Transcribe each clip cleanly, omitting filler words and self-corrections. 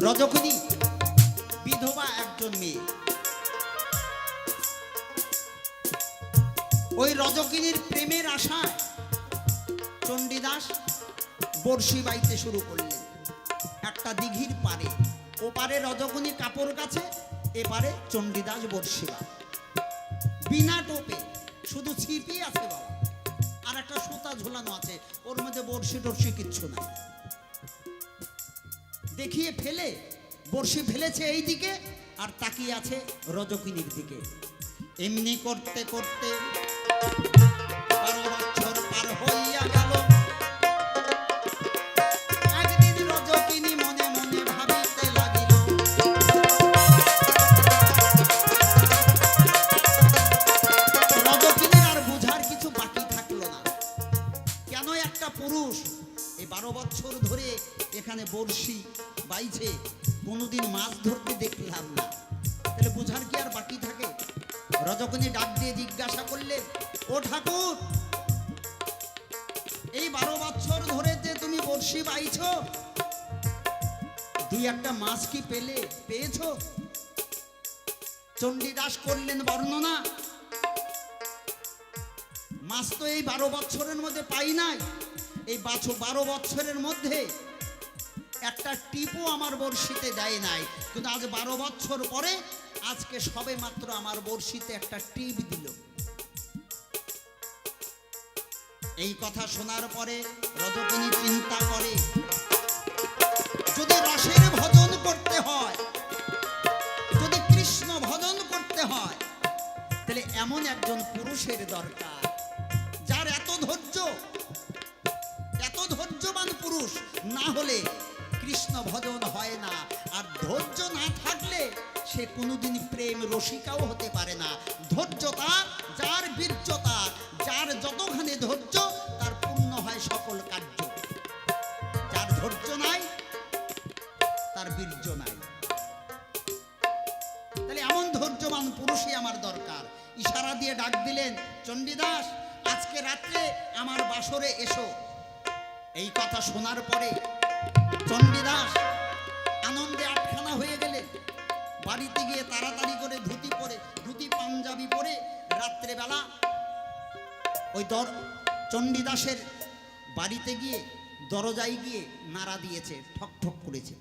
রজকিনী বিধবা একজন মেয়ে। ওই রজকিনীর প্রেমের আশায় চণ্ডীদাস বড়শি বাইতে শুরু করলেন একটা দিঘির পারে। ওপারে রজকিনী কাপড় কাছে, এপারে চণ্ডীদাস বড়শি বা বিনা টোপে, শুধু ছিপি আছে বাবা, আর একটা সুতা ঝোলানো আছে, ওর মধ্যে বড়শি টর্শি কিচ্ছু নাই। দেখিয়ে ফেলে বড়শি ফেলেছে এই দিকে আর তাকিয়ে আছে রজকিনীর দিকে। এমনি করতে করতে 12 বছর পার হইয়া গেল। একদিন রজকিনী মনে মনে ভাবিতে লাগিল, রজকিনীর আর বুঝার কিছু বাকি থাকলো না। কেন একটা পুরুষ এই 12 বছর ধরে এখানে বড়শি বাইছে, কোনোদিন মাছ ধরতে দেখলাম না, তাহলে বুঝার কি আর বাকি থাকে? রজকিনী ডাক দিয়ে জিজ্ঞাসা করলে, ও ঠাকুর, এই 12 বছর ধরে যে তুমি বড়শি বাইছো, দুই একটা মাছ কি পেয়েছো? চণ্ডীদাস করলেন বর্ণনা। মাছ তো এই 12 বছরের মধ্যে পাই নাই। এই 12 বছরের মধ্যে একটা টিপও আমার বড়শিতে দেয় নাই, কিন্তু আজ 12 বছর পরে আজকে সবে মাত্র আমার বড়শিতে একটা টিপ দিল। এই কথা শোনার পরে রজকিনী চিন্তা করে, যদি রসের ভজন করতে হয়, যদি কৃষ্ণ ভজন করতে হয়, তাহলে এমন একজন পুরুষের দরকার যার এত ধৈর্যবান পুরুষ, না হলে কৃষ্ণ ভজন হয় না। আর ধৈর্য না থাকলে সে কোনোদিন প্রেম রসিকাও হতে পারে না। ধৈর্যতা যার, বীর্যতা যার, যতখানি ধৈর্য তার পূর্ণ হয় সকল কার্য। যার ধৈর্য নাই তার বীর্য নাই। তাহলে এমন ধৈর্যবান পুরুষই আমার দরকার। ইশারা দিয়ে ডাক দিলেন, চণ্ডীদাস, আজকে রাত্রে আমার বাসরে এসো। এই কথা শোনার পরে চণ্ডীদাস আনন্দে আটখানা হয়ে গেলেন। বাড়িতে গিয়ে তাড়াতাড়ি করে ধুতি পাঞ্জাবি পরে রাত্রেবেলা ওই চণ্ডীদাসের বাড়িতে গিয়ে দরজায় গিয়ে নাড়া দিয়েছে, ঠক ঠক করেছে।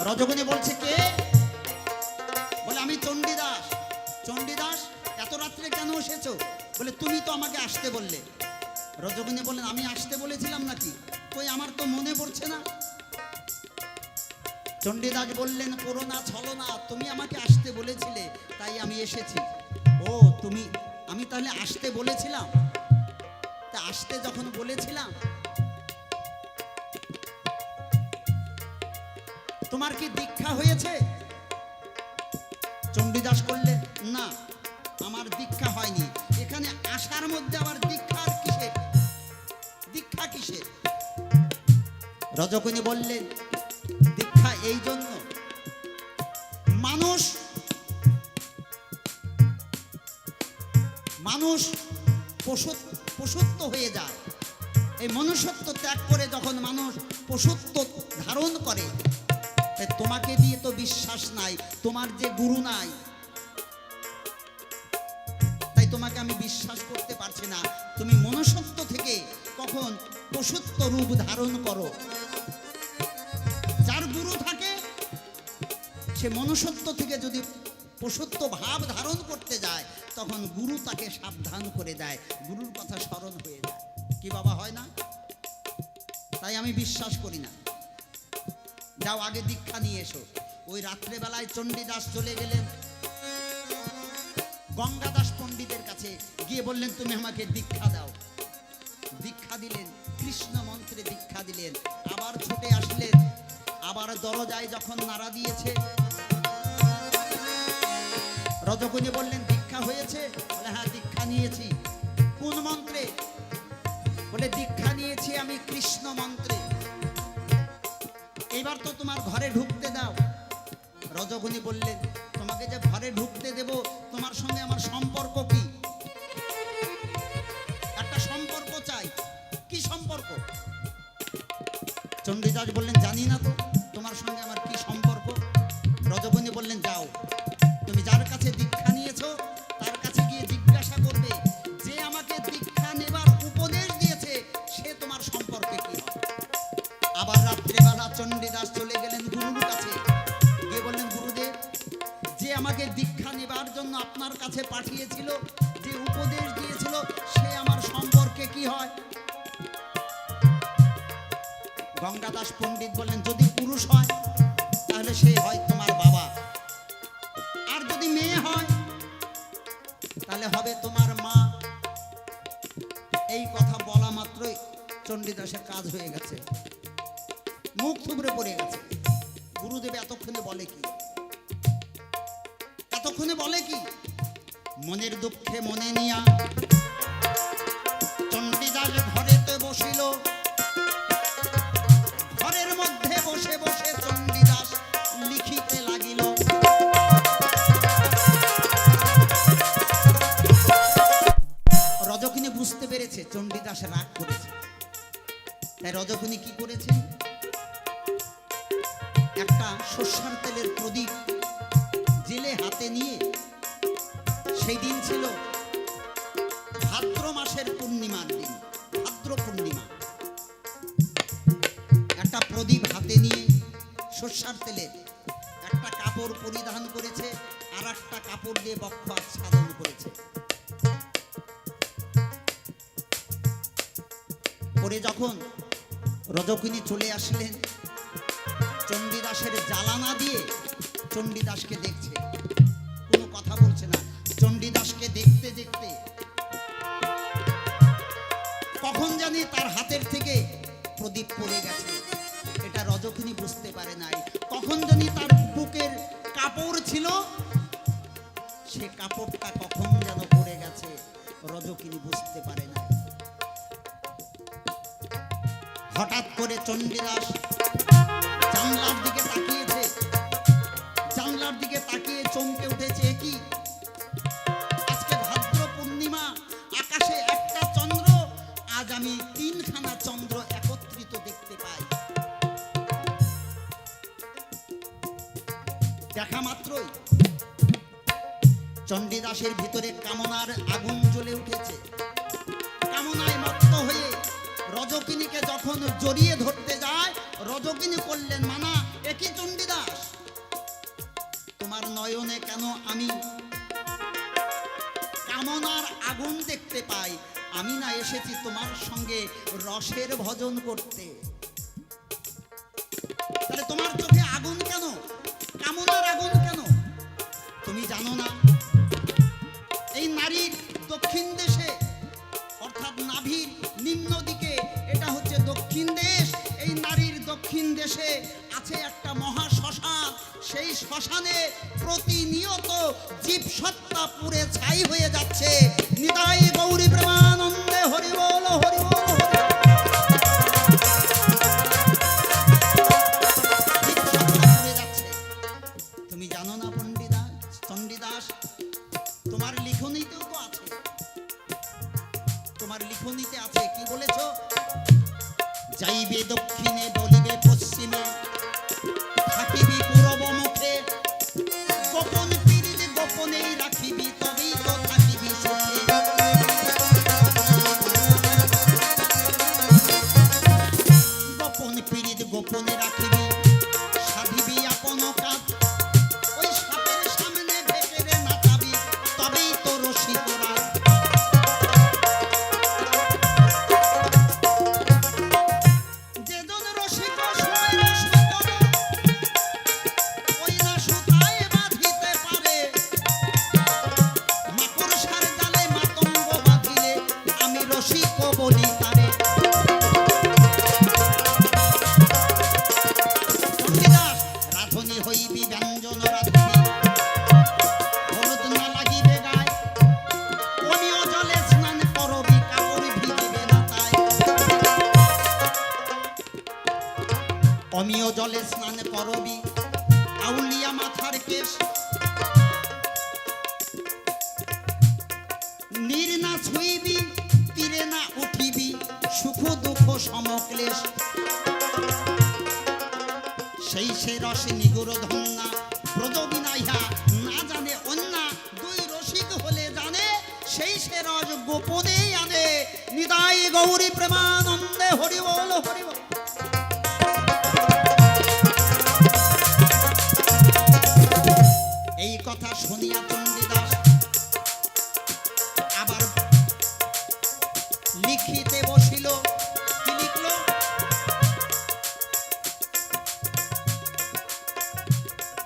রজকিনী বলছে, কে? বলে, আমি চণ্ডীদাস। চণ্ডীদাস, এত রাত্রে কেন এসেছো? বলে, তুমি তো আমাকে আসতে বললে। রজকিনী বললেন, আমি আসতে বলেছিলাম নাকি? কই, আমার তো মনে পড়ছে না। চণ্ডীদাস বললেন, করোনা ছলনা, তুমি আমাকে আসতে বলেছিলে তাই আমি এসেছি। ও, আমি তাহলে আসতে বলেছিলাম? তা আসতে যখন বলেছিলাম, তোমার কি দীক্ষা হয়েছে? চণ্ডীদাস করলেন, না, আমার দীক্ষা হয়নি। এখানে আসার মধ্যে আবার দীক্ষা কিসের? রজকিনী বললেন, দীক্ষা এই জন্য, মানুষ পশুত্ব হয়ে যায়। এই মনুষ্যত্ব ত্যাগ করে যখন মানুষ পশুত্ব ধারণ করে, তোমাকে দিয়ে তো বিশ্বাস নাই, তোমার যে গুরু নাই, তাই তোমাকে আমি বিশ্বাস করতে পারছি না। তুমি মনুষ্যত্ব থেকে কখন পশুত্ব রূপ ধারণ করো? যার গুরু থাকে সে মনুষ্যত্ব থেকে যদি পশুত্ব ভাব ধারণ করতে যায়, তখন গুরু তাকে সাবধান করে দেয়, গুরুর কথা স্মরণ হয়ে যায়। কি বাবা, হয় না? তাই আমি বিশ্বাস করি না। যাও, আগে দীক্ষা নিয়ে এসো। ওই রাত্রেবেলায় চণ্ডীদাস চলে গেলেন গঙ্গাদাস পণ্ডিতের কাছে, গিয়ে বললেন, তুমি আমাকে দীক্ষা দাও। দীক্ষা দিলেন, কৃষ্ণ মন্ত্রে দীক্ষা দিলেন। আবার ছুটে আসলেন, আবার দরজায় যখন নাড়া দিয়েছে, রজকিনী বললেন, দীক্ষা হয়েছে? বলে, হ্যাঁ, দীক্ষা নিয়েছি। কোন মন্ত্রে? বলে, দীক্ষা নিয়েছি আমি কৃষ্ণ মন্ত্রে। এবার তো তোমার ঘরে ঢুকতে দাও। রজকিনী বললেন, তোমাকে যে ঘরে ঢুকতে দেব, তোমার সঙ্গে আমার সম্পর্ক কি? একটা সম্পর্ক চাই। কি সম্পর্ক? চণ্ডীদাস বললেন, জানি না তো তোমার সঙ্গে আমার কি সম্পর্ক। রজবনী বললেন, যাও, তুমি যার কাছে দীক্ষা নিয়েছো তার কাছে গিয়ে জিজ্ঞাসা করবে, যে আমাকে দীক্ষা নেবার উপদেশ দিয়েছে সে তোমার সম্পর্কে কি হয়। আবার রাত্রেবেলা চণ্ডীদাস চলে গেলেন গুরুর কাছে, গিয়ে বললেন, গুরুদেব, যে আমাকে দীক্ষা নেবার জন্য আপনার কাছে পাঠিয়েছিল, যে উপদেশ দিয়েছিল, সে আমার সম্পর্কে কি হয়। গঙ্গাদাস পণ্ডিত বললেন, যদি পুরুষ হয় তাহলে সে হয় তোমার বাবা, আর যদি মেয়ে হয় তাহলে হবে তোমার মা। এই কথা বলা মাত্রই চণ্ডীদাসের কাজ হয়ে গেছে, মুখ থুবড়ে পড়ে গেছে। গুরুদেব এতক্ষণে বলে কি, এতক্ষণে বলে কি? মনের দুঃখে মনে নিয়া চণ্ডীদাস ঘরেতে বসিল। ঘরের মধ্যে বসে বসে চণ্ডীদাস লিখিতে লাগিল। রজকিনী বুঝতে পেরেছে চণ্ডীদাস রাগ করেছে, তাই রজকিনী কি করেছে, একটা সর্ষার তেলের প্রদীপ জেলে হাতে নিয়ে, সেই দিন ছিল ভাদ্র মাসের পূর্ণিমার দিন, ভাদ্র পূর্ণিমা, একটা প্রদীপ হাতে নিয়ে সর্ষার তেলের একটা কাপড় পরিধান করেছে, আর একটা কাপড় দিয়ে বক্ষ আচ্ছাদন করেছে। পরে যখন রজকিনী চলে আসলেন, চণ্ডীদাসের জ্বালানা দিয়ে চণ্ডীদাসকে দেখছে, কোনো কথা বলছে না। চণ্ডীদাসকে দেখতে দেখতে কখন জানি তার হাতের থেকে প্রদীপ পড়ে গেছে, এটা রজকিনী বুঝতে পারে নাই। কখন জানি তার বুকের কাপড় ছিল, সে কাপড়টা কখন যেন পড়ে গেছে, রজকিনী বুঝতে পারে না। হঠাৎ করে চণ্ডীদাস জানলার দিকে তাকিয়েছে, জানলার দিকে তাকিয়ে চমকে উঠেছে, কি আজকে ভাদ্র পূর্ণিমা, আকাশে একটা চন্দ্র, আজ আমি তিনখানা চন্দ্র একত্রিত দেখতে পাই। দেখা মাত্রই চণ্ডীদাসের ভিতরে কামনার আগুন জ্বলে উঠেছে। কামনায় মত্ত হয়ে রজকিনীকে যখন জড়িয়ে ধরতে যায়, রজকিনী করলেন মানা, একই চণ্ডীদাস, তোমার নয়নে কেন আমি কামনার আগুন দেখতে পাই? আমি না এসেছি তোমার সঙ্গে রসের ভজন করতে, তাহলে তোমার চোখে আগুন কেন, কামনার আগুন কেন? তুমি জানো না এই নারীর দক্ষিণ দেশে, অর্থাৎ নাভির নিম্ন দিকে, এটা হচ্ছে দক্ষিণ দেশ, এই নারীর দক্ষিণ দেশে আছে একটা মহা শ্মশান। সেই শ্মশানে প্রতিনিয়ত জীবসত্তা পুড়ে ছাই হয়ে যাচ্ছে। নিতাই গৌরী প্রেমানন্দে হরি বল, হরি বল, পুড়ে যাচ্ছে। তুমি জানো না পণ্ডিদাস, চণ্ডীদাস, তোমার লিখনীতেও তো আছে, তোমার লিখনীতে আছে, কি বলেছ? যাইবে দক্ষিণে, বলিবে পশ্চিমে, থাকিবি পূরব মুখে, গোপন পীড়িত গোপনেই রাখিবি, তবেই তো থাকিবি সুখে। গোপন পীড়িত গোপনে রাখিবি, সাধিবি আপন কাজ, ওই সাপের সামনে ভেতরে নাচাবি, তবেই তো রসিকরা। অমিয় জলে স্নান করবি, আউলিয়া মাথার কেশ, নীর না ছুঁইবি, তীরে না উঠিবি, সুখ দুঃখ সমক্লেশ। সেই সে রসে নিগুড় ধন্যা ব্রজ বিনাইহা না জানে অন্যা দুই রসিক হলে জানে সেই সে রস গোপনেই আনে নিতাই গৌরী প্রেমানন্দে হরি বল হরি বল। এই কথা শুনিয়া চণ্ডীদাস আবার লিখিতে বসিল। কি লিখল?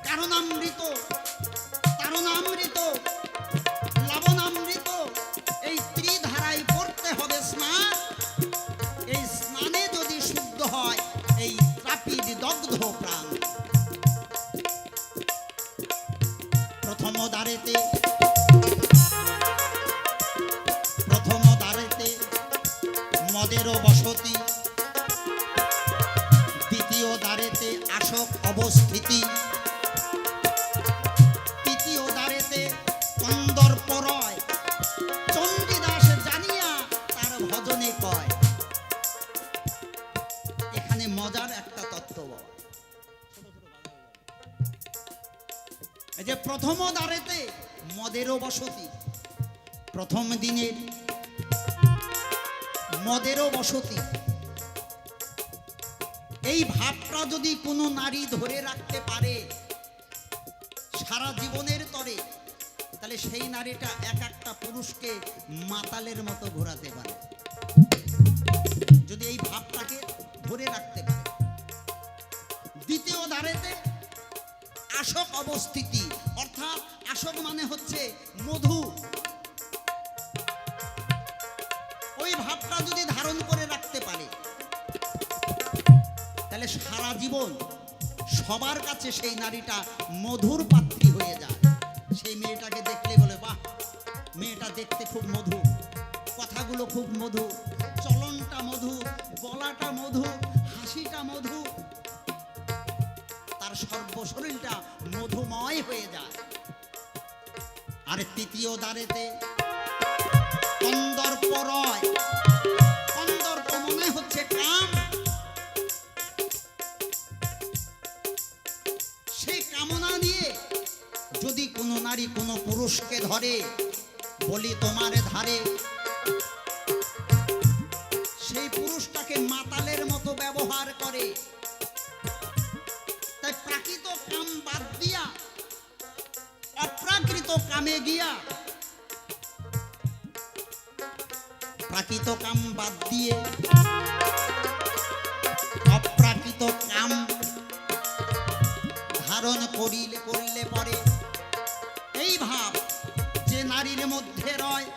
কারণামৃত, তারণামৃত, লবণামৃত এই ত্রিধারায় পড়তে হবে স্নান। এই স্নানে যদি শুদ্ধ হয় এই ত্রাপিত দগ্ধ প্রাণ। প্রথম দ্বারেতে মদেরও বসতি, দ্বিতীয় দ্বারেতে আসক অবস্থিতি, তৃতীয় দ্বারেতে কন্দর্প রয়। চণ্ডীদাস জানিয়া তার ভজনে কয়। এখানে মজার একটা তত্ত্ব বাবা। এই যে প্রথম দ্বারেতে মদেরও বসতি, প্রথম দিনের মদেরও বসতি, এই ভাবটা যদি কোনো নারী ধরে রাখতে পারে সারা জীবনের তরে, তাহলে সেই নারীটা এক একটা পুরুষকে মাতালের মতো ঘোরাতে পারে, যদি এই ভাবটাকে ধরে রাখতে পারে। দ্বিতীয় দ্বারেতে আসক অবস্থিতি, অর্থাৎ আসক মানে হচ্ছে মধু, ওই ভাবটা যদি ধারণ করে রাখতে পারে তাহলে সারা জীবন সবার কাছে সেই নারীটা মধুর পাত্রী হয়ে যায়। সেই মেয়েটাকে দেখলে বলে বাহ, মেয়েটা দেখতে খুব মধু, কথাগুলো খুব মধু, চলনটা মধু, গলাটা মধু, হাসিটা মধু, তার সর্বশরীরটা মধুময় হয়ে যায়। আর তৃতীয় দ্বারেতে কন্দর্প রয়। কন্দর্প মনে হচ্ছে কাম। সেই কামনা নিয়ে যদি কোনো নারী কোনো পুরুষকে ধরে, বলি তোমার ধারে, সেই পুরুষটাকে মাতালের মতো ব্যবহার করে। তাই প্রাকৃত কাম বাদ দিয়া অপ্রাকৃত কামে গিয়া, প্রাকৃত কাম বাদ দিয়ে অপ্রাকৃত কাম ধারণ করলে পরে এই ভাব যে নারীর মধ্যে রয়